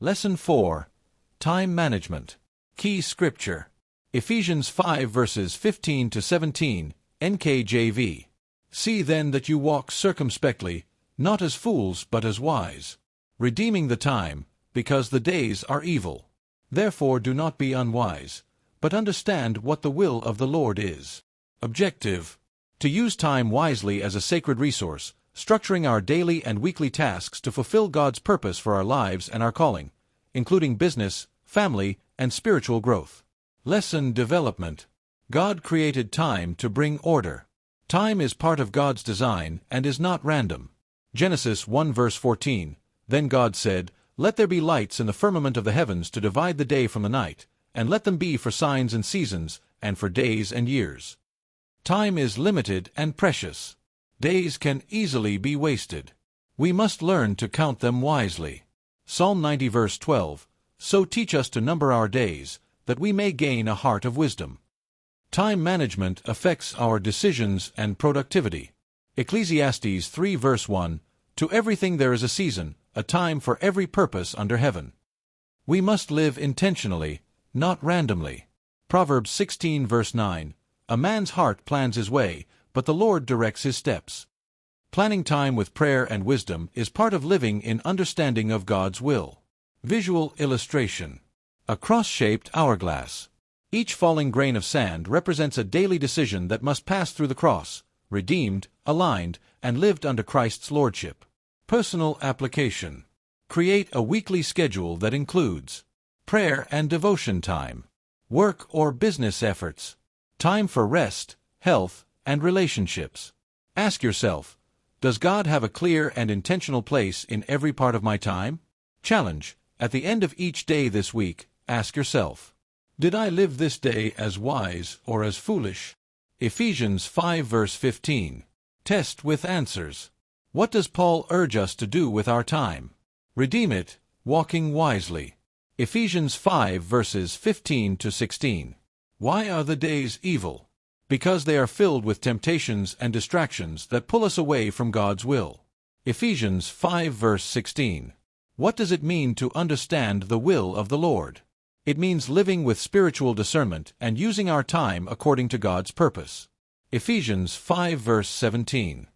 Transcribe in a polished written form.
Lesson 4. Time Management. Key Scripture. Ephesians 5 verses 15 to 17, NKJV. See then that you walk circumspectly, not as fools but as wise, redeeming the time, because the days are evil. Therefore do not be unwise, but understand what the will of the Lord is. Objective: to use time wisely as a sacred resource, structuring our daily and weekly tasks to fulfill God's purpose for our lives and our calling, including business, family, and spiritual growth. Lesson Development. God created time to bring order. Time is part of God's design and is not random. Genesis 1 verse 14, Then God said, Let there be lights in the firmament of the heavens to divide the day from the night, and let them be for signs and seasons, and for days and years. Time is limited and precious. Days can easily be wasted. We must learn to count them wisely. Psalm 90 verse 12, So teach us to number our days, that we may gain a heart of wisdom. Time management affects our decisions and productivity. Ecclesiastes 3 verse 1, To everything there is a season, a time for every purpose under heaven. We must live intentionally, not randomly. Proverbs 16 verse 9, A man's heart plans his way, but the Lord directs his steps. Planning time with prayer and wisdom is part of living in understanding of God's will. Visual illustration. A cross-shaped hourglass. Each falling grain of sand represents a daily decision that must pass through the cross, redeemed, aligned, and lived under Christ's lordship. Personal application. Create a weekly schedule that includes prayer and devotion time, work or business efforts, time for rest, health, and relationships. Ask yourself, does God have a clear and intentional place in every part of my time? Challenge. At the end of each day this week, ask yourself, did I live this day as wise or as foolish? Ephesians 5 verse 15. Test with answers. What does Paul urge us to do with our time? Redeem it, walking wisely. Ephesians 5 verses 15 to 16. Why are the days evil? Because they are filled with temptations and distractions that pull us away from God's will. Ephesians 5 verse 16. What does it mean to understand the will of the Lord? It means living with spiritual discernment and using our time according to God's purpose. Ephesians 5 verse 17.